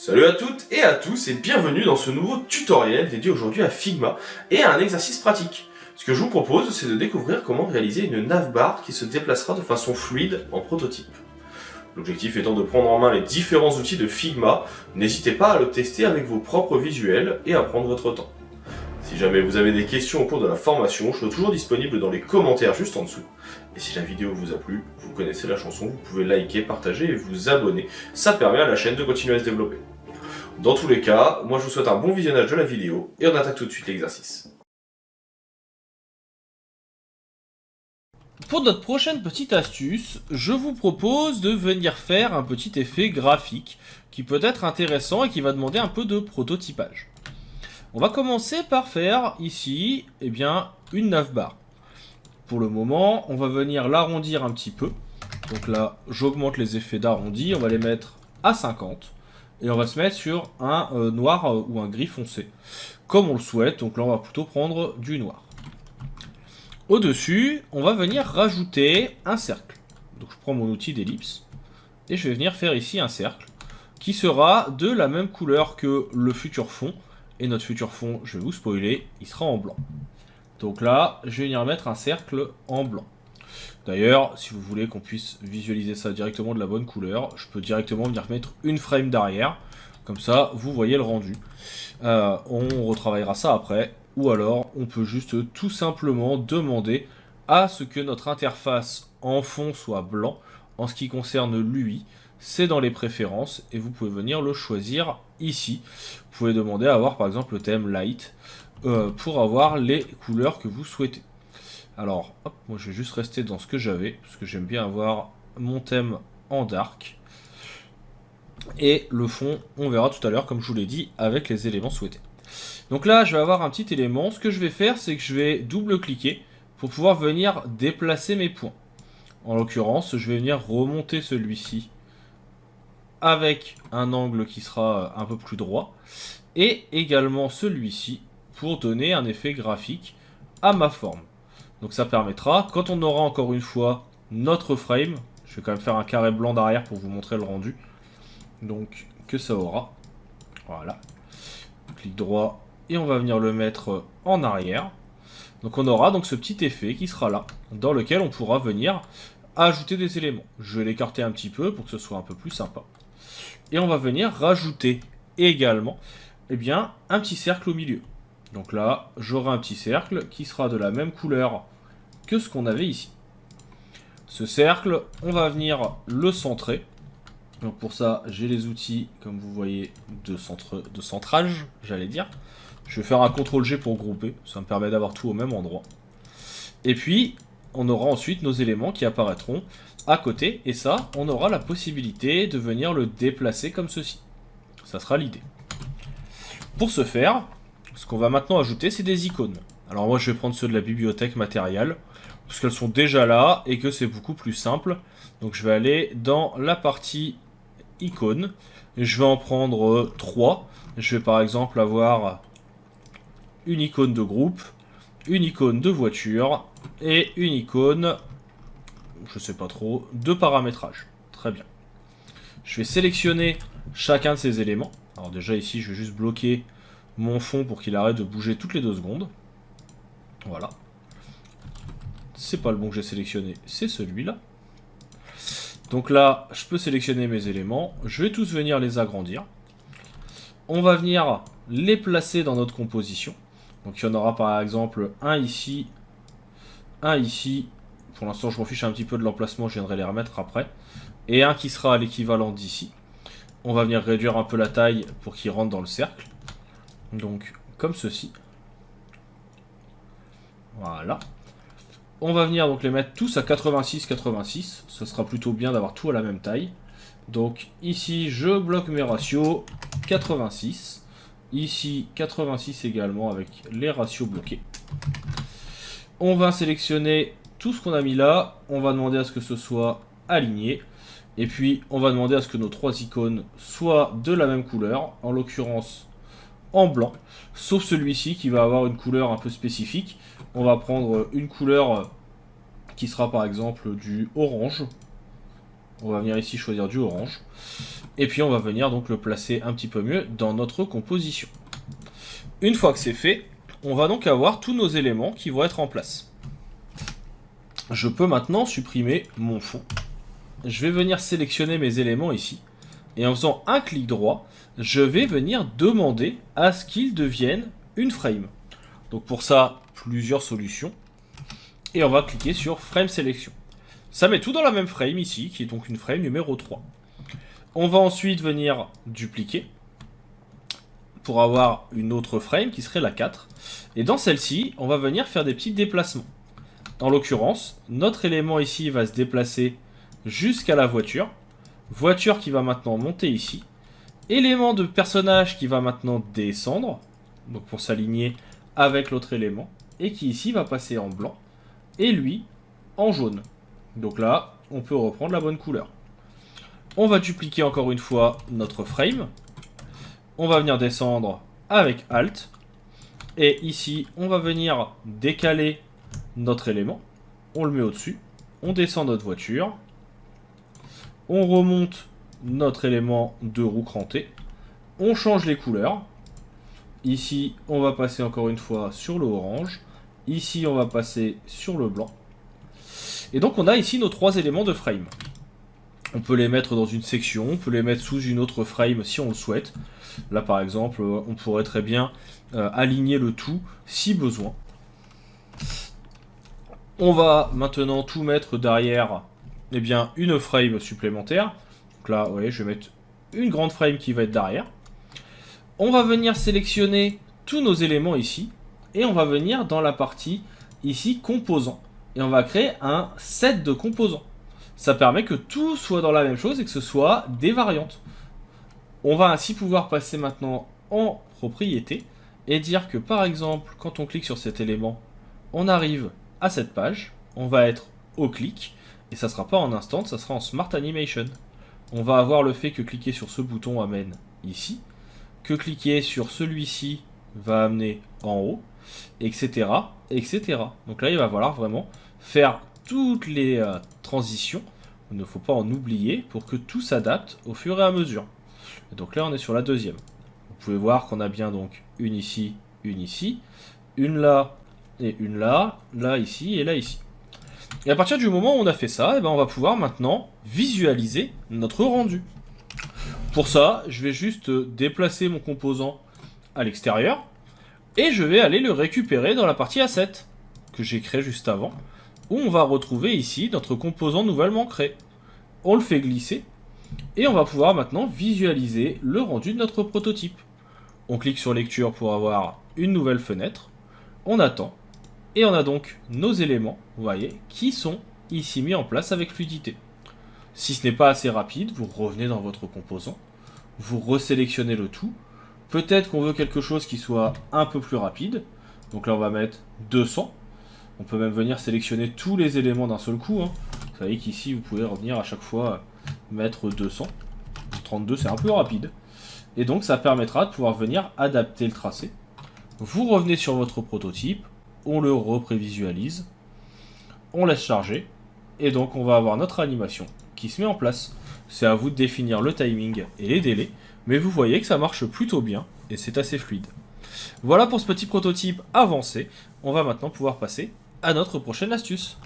Salut à toutes et à tous et bienvenue dans ce nouveau tutoriel dédié aujourd'hui à Figma et à un exercice pratique. Ce que je vous propose, c'est de découvrir comment réaliser une navbar qui se déplacera de façon fluide en prototype. L'objectif étant de prendre en main les différents outils de Figma, n'hésitez pas à le tester avec vos propres visuels et à prendre votre temps. Si jamais vous avez des questions au cours de la formation, je suis toujours disponible dans les commentaires juste en dessous. Et si la vidéo vous a plu, vous connaissez la chanson, vous pouvez liker, partager et vous abonner. Ça permet à la chaîne de continuer à se développer. Dans tous les cas, moi je vous souhaite un bon visionnage de la vidéo et on attaque tout de suite l'exercice. Pour notre prochaine petite astuce, je vous propose de venir faire un petit effet graphique qui peut être intéressant et qui va demander un peu de prototypage. On va commencer par faire ici une navbar. Pour le moment, on va venir l'arrondir un petit peu. Donc là, j'augmente les effets d'arrondi, on va les mettre à 50. Et on va se mettre sur un noir ou un gris foncé, comme on le souhaite. Donc là, on va plutôt prendre du noir. Au-dessus, on va venir rajouter un cercle. Donc je prends mon outil d'ellipse et je vais venir faire ici un cercle qui sera de la même couleur que le futur fond. Et notre futur fond, je vais vous spoiler, il sera en blanc. Donc là, je vais venir mettre un cercle en blanc. D'ailleurs, si vous voulez qu'on puisse visualiser ça directement de la bonne couleur, je peux directement venir mettre une frame derrière. Comme ça, vous voyez le rendu. On retravaillera ça après. Ou alors, on peut juste tout simplement demander à ce que notre interface en fond soit blanc. En ce qui concerne l'UI, c'est dans les préférences et vous pouvez venir le choisir ici. Vous pouvez demander à avoir par exemple le thème light pour avoir les couleurs que vous souhaitez. Alors, hop, moi je vais juste rester dans ce que j'avais, parce que j'aime bien avoir mon thème en dark. Et le fond, on verra tout à l'heure, comme je vous l'ai dit, avec les éléments souhaités. Donc là, je vais avoir un petit élément. Ce que je vais faire, c'est que je vais double-cliquer pour pouvoir venir déplacer mes points. En l'occurrence, je vais venir remonter celui-ci avec un angle qui sera un peu plus droit. Et également celui-ci pour donner un effet graphique à ma forme. Donc ça permettra, quand on aura encore une fois notre frame, je vais quand même faire un carré blanc derrière pour vous montrer le rendu, donc que ça aura, voilà, clic droit et on va venir le mettre en arrière. Donc on aura donc ce petit effet qui sera là, dans lequel on pourra venir ajouter des éléments. Je vais l'écarter un petit peu pour que ce soit un peu plus sympa. Et on va venir rajouter également un petit cercle au milieu. Donc là, j'aurai un petit cercle qui sera de la même couleur que ce qu'on avait ici. Ce cercle, on va venir le centrer. Donc pour ça, j'ai les outils, comme vous voyez, de centrage, j'allais dire. Je vais faire un CTRL-G pour grouper, ça me permet d'avoir tout au même endroit. Et puis, on aura ensuite nos éléments qui apparaîtront à côté. Et ça, on aura la possibilité de venir le déplacer comme ceci. Ça sera l'idée. Pour ce faire, ce qu'on va maintenant ajouter, c'est des icônes. Alors moi, je vais prendre ceux de la bibliothèque matérielle, parce qu'elles sont déjà là et que c'est beaucoup plus simple. Donc je vais aller dans la partie icônes. Et je vais en prendre 3. Je vais par exemple avoir une icône de groupe, une icône de voiture et une icône, je sais pas trop, de paramétrage. Très bien. Je vais sélectionner chacun de ces éléments. Alors déjà ici, je vais juste bloquer mon fond pour qu'il arrête de bouger toutes les 2 secondes. Voilà. C'est pas le bon que j'ai sélectionné, c'est celui-là. Donc là, je peux sélectionner mes éléments. Je vais tous venir les agrandir. On va venir les placer dans notre composition. Donc il y en aura par exemple un ici, un ici. Pour l'instant, je m'en fiche un petit peu de l'emplacement, je viendrai les remettre après. Et un qui sera à l'équivalent d'ici. On va venir réduire un peu la taille pour qu'il rentre dans le cercle. Donc, comme ceci. Voilà. On va venir donc les mettre tous à 86-86. Ce sera plutôt bien d'avoir tout à la même taille. Donc ici, je bloque mes ratios 86. Ici, 86 également avec les ratios bloqués. On va sélectionner tout ce qu'on a mis là. On va demander à ce que ce soit aligné. Et puis, on va demander à ce que nos 3 icônes soient de la même couleur. En l'occurrence, en blanc, sauf celui-ci qui va avoir une couleur un peu spécifique. On va prendre une couleur qui sera par exemple du orange. On va venir ici choisir du orange. Et puis on va venir donc le placer un petit peu mieux dans notre composition. Une fois que c'est fait, on va donc avoir tous nos éléments qui vont être en place. Je peux maintenant supprimer mon fond. Je vais venir sélectionner mes éléments ici. Et en faisant un clic droit, je vais venir demander à ce qu'ils deviennent une frame. Donc pour ça, plusieurs solutions. Et on va cliquer sur Frame Sélection. Ça met tout dans la même frame ici, qui est donc une frame numéro 3. On va ensuite venir dupliquer pour avoir une autre frame qui serait la 4. Et dans celle-ci, on va venir faire des petits déplacements. En l'occurrence, notre élément ici va se déplacer jusqu'à la voiture. Voiture qui va maintenant monter ici. Élément de personnage qui va maintenant descendre. Donc pour s'aligner avec l'autre élément. Et qui ici va passer en blanc. Et lui en jaune. Donc là, on peut reprendre la bonne couleur. On va dupliquer encore une fois notre frame. On va venir descendre avec Alt. Et ici, on va venir décaler notre élément. On le met au-dessus. On descend notre voiture. On remonte notre élément de roue crantée. On change les couleurs. Ici, on va passer encore une fois sur le orange. Ici, on va passer sur le blanc. Et donc, on a ici nos 3 éléments de frame. On peut les mettre dans une section, on peut les mettre sous une autre frame si on le souhaite. Là, par exemple, on pourrait très bien aligner le tout si besoin. On va maintenant tout mettre derrière une frame supplémentaire. Donc là, ouais, je vais mettre une grande frame qui va être derrière. On va venir sélectionner tous nos éléments ici. Et on va venir dans la partie ici composants. Et on va créer un set de composants. Ça permet que tout soit dans la même chose et que ce soit des variantes. On va ainsi pouvoir passer maintenant en propriété et dire que par exemple, quand on clique sur cet élément, on arrive à cette page, on va être au clic, et ça ne sera pas en instant, ça sera en Smart Animation. On va avoir le fait que cliquer sur ce bouton amène ici, que cliquer sur celui-ci va amener en haut, etc., etc. Donc là, il va falloir vraiment faire toutes les transitions, il ne faut pas en oublier, pour que tout s'adapte au fur et à mesure. Et donc là, on est sur la deuxième. Vous pouvez voir qu'on a bien donc une ici, une là, et une là, là ici et là ici. Et à partir du moment où on a fait ça, on va pouvoir maintenant visualiser notre rendu. Pour ça, je vais juste déplacer mon composant à l'extérieur, et je vais aller le récupérer dans la partie Asset, que j'ai créé juste avant, où on va retrouver ici notre composant nouvellement créé. On le fait glisser, et on va pouvoir maintenant visualiser le rendu de notre prototype. On clique sur lecture pour avoir une nouvelle fenêtre, on attend, et on a donc nos éléments, vous voyez, qui sont ici mis en place avec fluidité. Si ce n'est pas assez rapide, vous revenez dans votre composant, vous resélectionnez le tout. Peut-être qu'on veut quelque chose qui soit un peu plus rapide, donc là on va mettre 200. On peut même venir sélectionner tous les éléments d'un seul coup. Vous savez qu'ici vous pouvez revenir à chaque fois mettre 200. 32 c'est un peu rapide. Et donc ça permettra de pouvoir venir adapter le tracé. Vous revenez sur votre prototype, on le reprévisualise, on laisse charger, et donc on va avoir notre animation qui se met en place. C'est à vous de définir le timing et les délais, mais vous voyez que ça marche plutôt bien, et c'est assez fluide. Voilà pour ce petit prototype avancé, on va maintenant pouvoir passer à notre prochaine astuce.